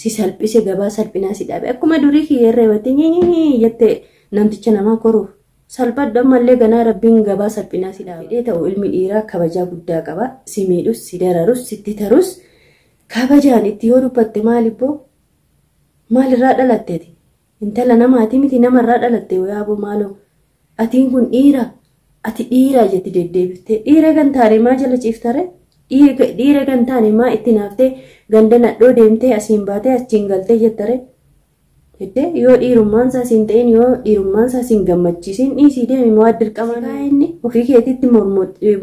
si salphise gabaa salphinaa si dhaabe akkuma durii kiyyarree wattee jette namticha namaa koruuf salphadhu ammallee ganaa rabbiin gabaa salphinaa si dhaabe ta'u ilmi dhiiraa kabajaa guddaa qaba si miidhus si dararus sitti tarus kabajaan itti yoo dubbatte maalibboo maalirraa dhalatteeti intala namaatii miti namarraa dhalatte yaaboo maaloo atiin kun dhiira ati dhiira jetti deddeebiftee dhiira gantaare maa jala ciiftare dhiira gantaane maa itti naaftee ganda nadhoo deemtee asiin baatee achiin galtee jettare jettee yoo dhiirummaan isaa siin ta'in yoo dhiirummaan isaa siin gammachiisin dhiisii deemi moo dirqama inni ofii keetitti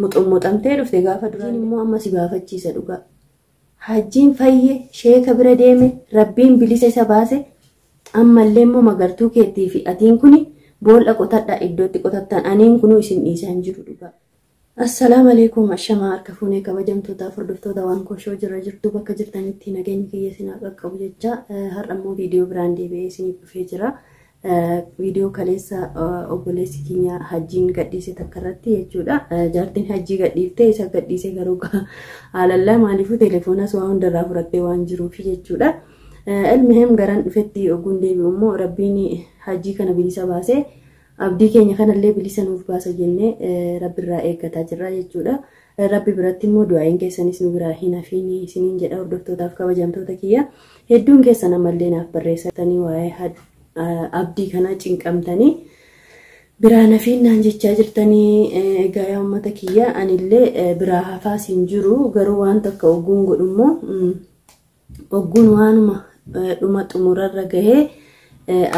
muxummuxamtee dhufte gaafa duraan immoo amma si baafachiisa dhugaa hajjiin fayye sheeka bira deeme rabbiin bilisa isa baase ammallee immoo magartuu keettii fi atiin kuni boolla qotadha iddootti qotattan aniin kunuu isin dhiisaan jiru dhugaa. Assalamu alaikum ashama harka fuunee kabajamtoota hordoftoota waan koshoo jirtu bakka jirtanitti nageenyi kiyya isin qaqqabu jecha har'a immoo viidiyoo biraan deebi'ee isiniif dhufee jira. Viidiyoo kaleessa obboleessi keenya hajjiin gadhiise takka irratti jechuudha. Jaartiin hajjii gadhiiftee isa gadhiise garuu haalallaa maaliifuu teleefoonas waan hundarraa fudhattee waan jiruuf jechuudha. Ilmi garan dhufetti oguun deebi'u immoo rabbiin hajjii kana bilisa baasee abdii keenya kanallee bilisa nuuf baasa jennee rabbirraa eeggataa jirra jechuudha. Rabbi biratti immoo du'aayin keessanis nu biraa hin hafiini isiniin jedha hordoftootaaf kabajamtoota kiyya. Hedduun keessan ammallee naaf barreessatanii waa'ee abdii kana cinqamtanii biraan hafiinnaan jechaa jirtanii egaa yaa uummata kiyya anillee biraa hafaas hin jiru garuu waan takka oguun godhummoo oguun waanuma dhuma xumurarra gahee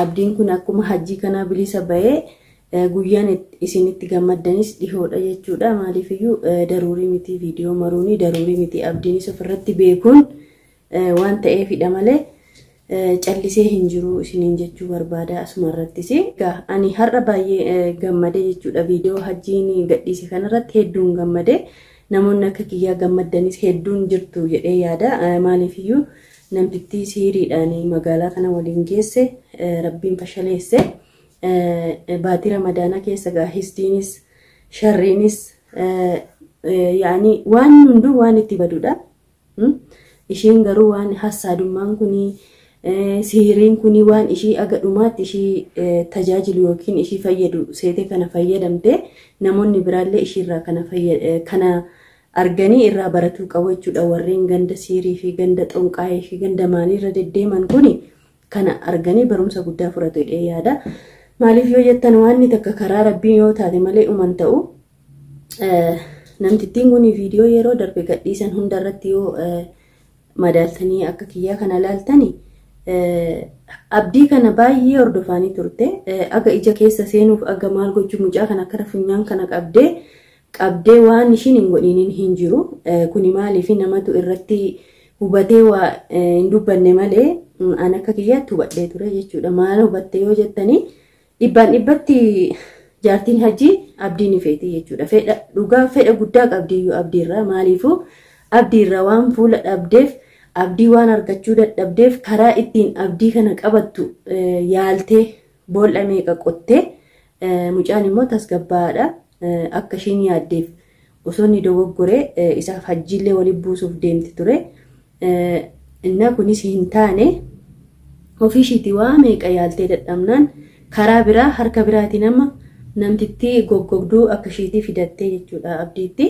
abdiin kun akkuma hajjii kana bilisa bahee guyyaan isinitti gammaddanis dhihoodha jechuudha. Maaliifiyyuu daruurii miti viidiyoo maruuni daruurii miti abdiinis ofirratti beekuun waan ta'eefidha malee callisee hin jiru isiniin jechuu barbaada asuma irrattis. Egaa ani har'a baay'ee gammadee jechuudha viidiyoo hajjiin gadhiise kanarratti hedduun gammadee namoonni akka kiyyaa gammaddanis hedduun jirtu jedhee yaada. Maaliifiyyuu namtittii siiriidhaan magaalaa kana waliin geesse rabbiin fashaleesse baatii ramadaana keessa gaahisteenis sharriinis yaani waan hunduu waan itti badudha. Isheen garuu waan hassaadummaan kuni siiriin kuni waan ishii aga dhumaatti ishii tajaajilu yookiin ishii fayyadu seete kana fayyadamte namoonni biraallee ishiirraa kana arganii irraa baratuu qabu jechuudha. Warreen ganda siirii fi ganda xonqaayee fi ganda maaniirra deddeeman kuni kana arganii barumsa guddaa fudhatu jedhee yaada. Maaliif yoo jettan waan takka karaa rabbiin yoo taate malee uman ta'u namtittiin kuni viidiyoo yeroo darbe gadhiisan hundarratti yoo madaaltanii akka kiyyaa kana laaltanii abdii kana baay'ee hordofanii turte aga ija keessa seenuuf aga maal gochuu mucaa kana akka funyaan kana qabdee waan ishiin hin godhinin hin jiru. Kuni maaliif namatu irratti hubatee waa hin dubbanne malee an akka kiyyaatti hubadhee ture jechuudha. Maal hubatte yoo jettanii dhibbatti jaartiin hajjii abdiin ifeeti jechuudha. Fedha dhugaa fedha guddaa qabdiyyuu abdiirraa maaliifuu abdiirraa waan fuula dhabdeef abdii waan argachuu dadhabdeef karaa ittiin abdii kana qabattu yaaltee boolla meeqa qottee mucaan immoo tasgabbaadha. Akka ishiin yaaddeef osoo inni dogoggoree isaaf hajjiillee waliin buusuuf deemti ture. Inna kunis hin taane ofii ishiitii waa meeqa yaaltee dadhabnaan karaa biraa harka biraatiin amma namtittii goggogduu akka ishiitii fidattee jechuudha abdiitti.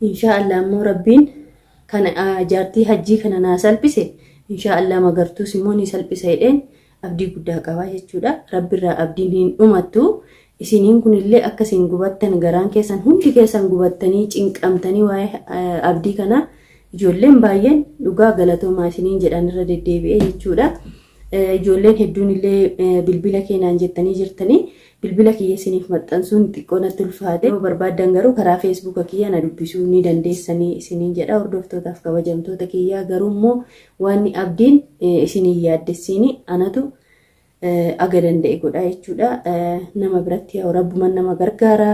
Inshaallah immoo rabbiin kana jaartii hajjii kana naa salphise inshaallah magartuus immoo ni salphisa jedheen abdii guddaa qabaa jechuudha. Rabbirraa abdiin hin dhumattu. Isiniin kunillee akkasiin gubattan garaan keessan hundi keessan gubattanii cinqamtanii waa'ee abdii kana ijoolleen baay'een dhugaa galatoomaa isiniin jedhan irra deddeebi'ee jechuudha. Ijoolleen hedduun illee bilbila keenyaan jettanii jirtanii bilbila kiyya isiniif maxxansuun xiqqoo natti ulfaate yoo barbaaddan garuu karaa feesbuuka kiyya na dubbisuu ni dandeessanii isiniin jedha. Hordoftootaaf kabajamtoota kiyyaa garuu immoo waan abdiin isiniin yaaddessiini anatu aga danda'e godha jechuudha. Nama biratti yaa rabbuma nama gargaara.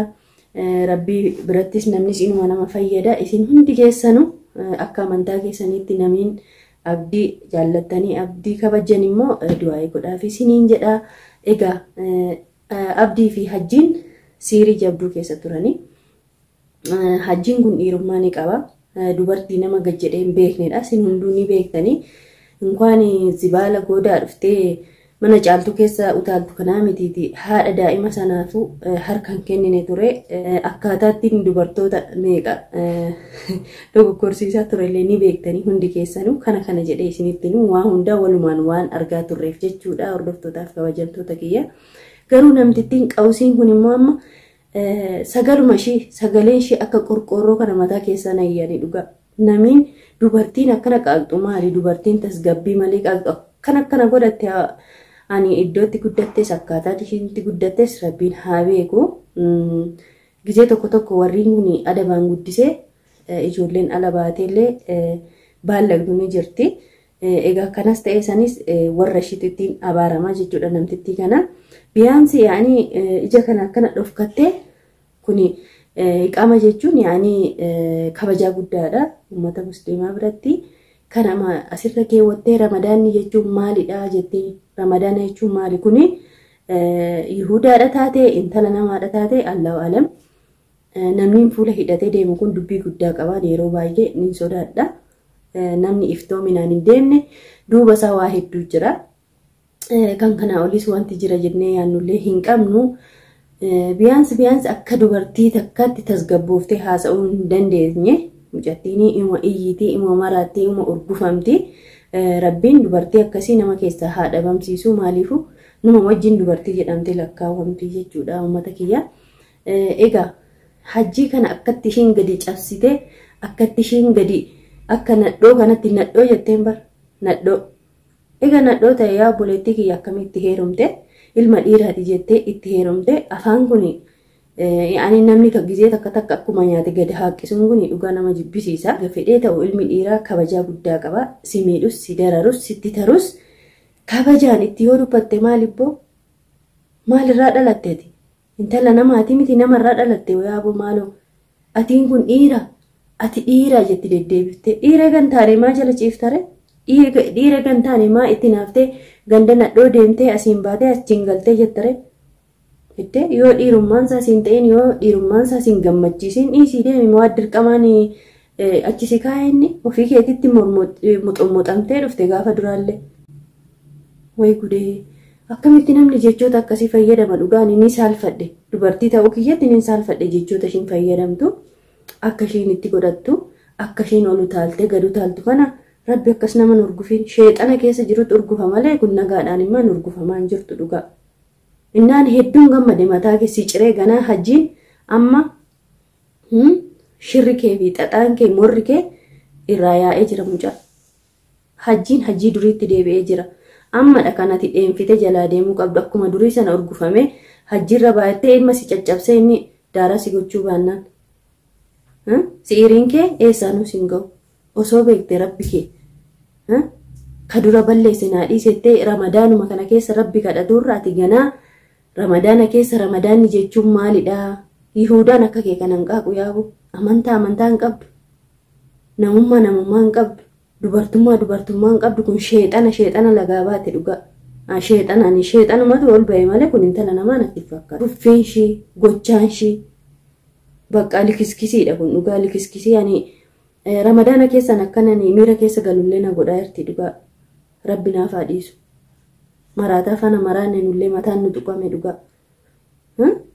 Rabbii birattis namnis inuma nama fayyada. Isin hundi keessanu akka amantaa keessanitti namiin abdii jaallattanii abdii kabajan immoo du'aa godhaaf isiniin jedha. Egaa abdii fi hajjiin siirii jabduu keessa turani. Hajjiin kun dhiirummaa ni qaba. Dubartii nama gad jedhee hin beeknedha. Isin hunduu ni beektanii. Inkwaan zibaala goodaa dhuftee mana caaltuu keessa utaaltu kanaa mitiiti. Haadha daa'ima sanaafuu harkaan kennine ture. Akkaataatti dubartoota meeqa dogoggorsiisaa turellee ni beektanii hundi keessanuu kana jedhee isinitti waa hundaa walumaan waan argaa turreef jechuudha hordoftootaaf kabajamtoota kiyya. Garuu namtittiin qawsiin kun immoo amma sagaluma ishii sagaleen ishii akka qorqoorroo kana mataa keessa nayyanii dhuga. Namiin dubartiin akkana qaaqxu maali? Dubartiin tasgabbii malee qaaqxu akkana godhatte ani iddootti guddattes akkaataa ishiitti guddattes rabbiin haa beeku. Gizee tokko warriin kun adabaan guddisee ijoolleen ala baateellee baallaqnu ni jirti. Egaa kanas ta'e sanis warra ishiittiin abaaramaa jechuudha namtittii kana. Biyaansi yaani ija kana akkana dhofkattee kuni iqaama jechuun yaani kabajaa guddaadha uummata musliimaa biratti. Kanama asirra keewwattee ramadaanni jechuun maalidha jettee ramadaana jechuun maali kuni Yihudaadha taate intala namaadha taate Allahu alam. Namni fuula hidhatee deemu kun dubbii guddaa qaba yeroo baay'ee ni sodaadha. Namni iftoominaan hin deemne duuba isaa waa hedduu jira. Kan kana olis wanti jira jennee yaannullee hin qabnu. Biyaansi akka dubartii takkaatti tasgabbooftee haasa'uu hin dandeenye. Mucattiin ima iyyiitii, ima maraattii, ima urgufamti. Rabbiin dubartii akkasii nama keessaa haa dhabamsiisuu maaliifu nama wajjin dubartii jedhamtee lakkaawwamti jechuudha uummata kiyya. Egaa hajjii kana akkatti ishiin gadi cabsite akkatti ishiin gadi akka nadhoo kanatti nadhoo jetteen bar nadhoo. Egaa nadhoo ta'e yaa obboleettii kiyya akkamitti heerumte ilma dhiiraati jettee itti heerumte afaan kuni yaani namni gizee takka akkuma nyaate gadi haaqqisuun kun dhugaa nama jibbisiisa. Fedhee ta'u ilmi dhiiraa kabajaa guddaa qaba. Si miidhus, si dararus, sitti tarus kabajaan itti yoo dubbatte maalibboo maalirraa dhalatteeti? Intala namaati miti namarraa dhalatte yaaboo maaloo atiin kun dhiira ati dhiira jetti deddeebiftee dhiira gantaane maa jala ciiftare? Dhiira gantaane maa itti naaftee ganda nadhoo deemtee asiin baatee achiin galtee jettare? Yoo dhiirummaan isaa siin ta'in yoo dhiirummaan isaa siin gammachiisin dhiisii deemi moo dirqamaan achisi kaa'inni ofii keetitti muxummuxamtee dhufte gaafa duraallee. Way gudee akkamitti namni jechoota akkasii fayyadama dhugaan inni saalfadhe dubartii ta'uu kiyyatti inni saalfadhe jechoota ishiin fayyadamtu akka ishiin itti godhattu akka ishiin ol utaalte gad utaaltu kana rabbi akkas nama urgufin sheexana keessa jirutu urgufa malee kun nagaadhaan immoo urgufamaa hin jirtu dhugaa. Innaan hedduun gammade mataa keessi ciree ganaa hajjiin amma shirri kee fi xaxaan kee morri kee irraa yaa'ee jira mucaa. Hajjiin hajjii duriitti deebi'ee jira. Ammadha kanatti dheemfite jalaa deemuu qabdu akkuma durii sana urgufame hajjiirra baay'attee ilma si caccabsee inni daaraa si gochuu baannaan. Si'iriin kee eessaanuu siin ga'u osoo beekte rabbi kee. Kadura balleesse naa dhiisettee ramadaanuma kana keessa rabbi kadhaturra ati ganaa ramadaana keessa ramadaanni jechuun maalidha? Yihudaan akka kee kanan qaaqu yaabu amantaa hin qabdu. Namummaa hin qabdu. Dubartummaa hin qabdu kun sheexana lagaa baate dhugaa. Sheexanumatu ol ba'e malee kun intala namaa natti fakkaata. Tuffiin ishii, gochaan ishii bakka likiskisiidha kun dhugaa likiskisii ani ramadaana keessan akkanani miira keessa galullee na godhaa jirti dhugaa. Rabbi naaf haa dhiisu. Maraataa fana maraanne nullee mataan nu tuqame dhugaa.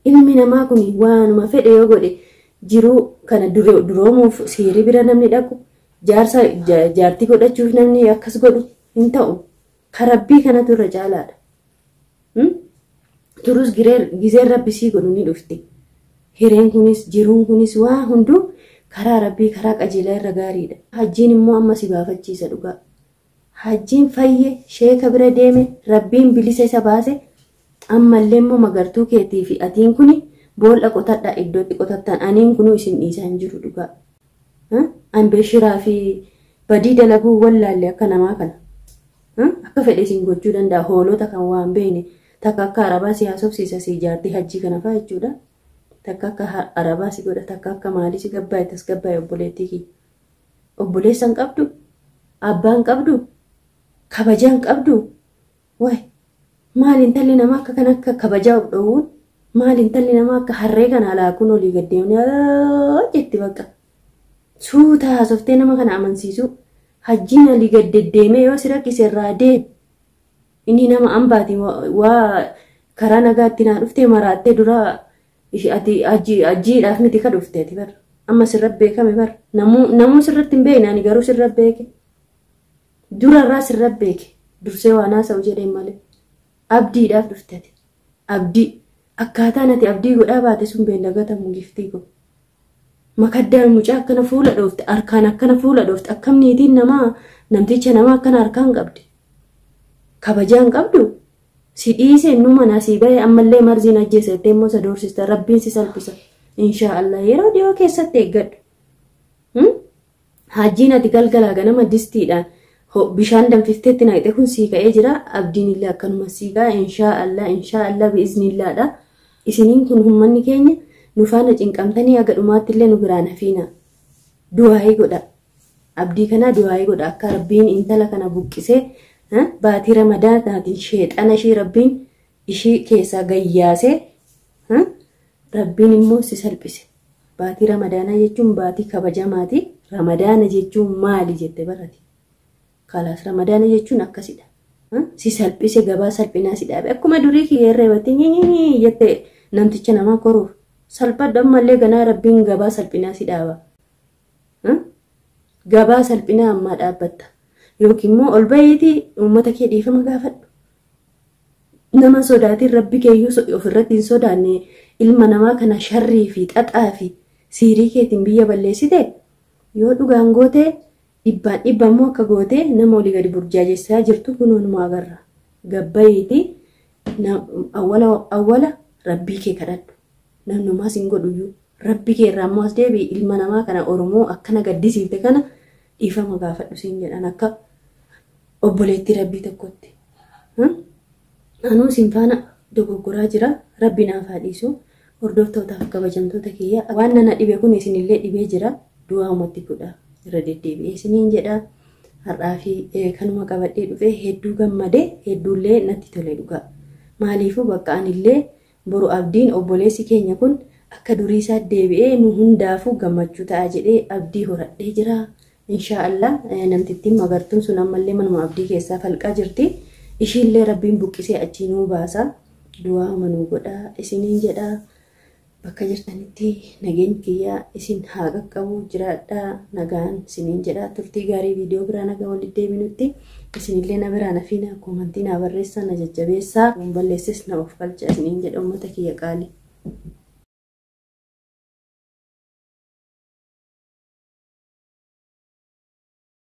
Ilmi namaa kun waanuma fedhe yoo godhe jiruu kana duroomuuf siirii bira namni dhaqu jaartii godhachuuf namni akkas godhu hin ta'u. Karabbii kanatu irra caalaadha. Turus gizeen rabbi sii godhu ni dhufti. Hireen kunis jiruun kunis waa hunduu karaa rabbii karaa qajeelaa irra gaariidha. Hajjiin immoo amma si baafachiisa dhugaa. Hajjiin fayye sheeka bira deeme rabbiin bilisa isa baase ammallee immoo magartuu keetii fi atiin kuni boolla qotadha iddootti qotattan aniin kunuu isin dhiisaa hin jiru dhugaa. Anbeeshiraa fi badii dalaguu wallaalle akka namaa kana. Akka fedhe isin gochuu danda'a hoolota kan waan beene takka akka arabaa si haasofsiisa si jaartii hajjii kana fa'aa jechuudha. Takka akka arabaa si godha takka akka maalii si gabbaa'e tas gabbaa'e obboleettii kiyya. Obboleessa hin qabdu? Abbaa hin qabdu? Kabajaa hin qabdu? Waay maal intalli namaa akka kan akka kabajaa of dhoowwuun maal intalli namaa akka harree kana alaakuun olii gaddeemne jetti bakka. Suuta haasoftee nama kana amansiisu hajjiin alii gad deddeemee yoo si rakkise irraa deebi. Inni nama ambaati waa karaa nagaatti naa dhuftee maraattee dura ati ajjiidhaaf miti ka dhufteeti bara. Amma sirra beekame bara. Namuu sirratti hin beekne ani garuu sirra beeke. Durarraa sirra beeke. Dursee waan haasa'u jedheen malee. Abdiidhaaf dhufteeti. Abdii. Akkaataan ati abdii godhaa baate sun beellagatamu giftii go. Makaddaan mucaa akkana fuula dhoofte, harkaan akkana fuula dhoofte, akkam niitiin namaa namticha namaa akkana harkaan qabdi. Kabajaan qabdu si dhiise nu manaa si bahe ammallee marziin ajjeesettee immoo sa doorsista rabbiin si salphisa. Inshaallah yeroo dhiyoo keessatti eeggadhu. Hajjiin ati galgalaa ganama distiidhaan bishaan danfifteetti naqxe kun sii ka'ee jira. Abdiin illee akkanuma sii ka'a inshaallah biiznillaadha. Isiniin kun ummanni keenya nu faana cinqamtanii haga dhumaatti illee nu biraan hafiina. Du'aayii godha. Abdii kana du'aayii godha akka rabbiin intala kana buqqisee baatii ramadaanaatiin sheexana ishii rabbiin ishii keessaa gayyaasee rabbiin immoo si salphise. Baatii ramadaanaa jechuun baatii kabajamaati. Ramadaana jechuun maali jette barati. Kalaas ramadaana jechuun akkasidha. Si salphise gabaa salphinaa si dhaabe. Akkuma durii kiyyeerree battee nyii jette namticha namaa koruuf. Salphadha ammallee ganaa rabbiin gabaa salphinaa si dhaaba. Gabaa salphinaa ammaa dhaabbatta. Yookiin immoo ol bahiitii uummata kee dhiifama gaafadhu. Nama sodaatiin rabbi keeyyuu ofirratti hin sodaanne ilma namaa kana sharrii fi xaxaa fi siirii keetiin biyya balleessite yoo dhugaan gootee dhibbaan immoo akka gootee nama olii gadi burjaajessaa jirtu kunuunuma agarra. Gabbayiitii awwala rabbii kee kadhadhu. Namnumaas hin godhuyyuu rabbi kee irraa ammoo as deebi'i ilma namaa kana Oromoo akkana gaddisiifte kana dhiifama gaafadhu siin jedhan akka obboleetti rabbii tokkotti. Anuu siin faana dogoggoraa jira. Rabbi naaf haa dhiisu. Hordoftootaaf kabajamtoota kiyya waan nana dhibe kun isinillee dhibee jira. Du'aa uumatti godha irra deddeebi'ee isiniin jedha. Har'aa fi kanuma qabadhee dhufe hedduu gammadee hedduullee natti tole dhugaa. Maaliifuu bakka anillee boru abdiin obboleessi keenya kun akka durii isaa deebi'ee nu hundaafuu gammachuu ta'a jedhee abdii horadhee jira. Inshaallah namtittiin magartuun sun ammallee manuma abdii keessaa falqaa jirti. Ishiillee rabbiin buqqisee achii nuu baasa. Du'aa manuu godha isiniin jedha. Bakka jirtanitti nageenyi kiyyaa isin haa qaqqabu jiraadha nagaan isiniin jedha. Turtii gaarii viidiyoo biraa nagaa walitti deebinutti isinillee na biraan hafiina koomantii na barreessaa na jajjabeessaa balleessis na of galcha isiniin jedha uummata kiyya qaali.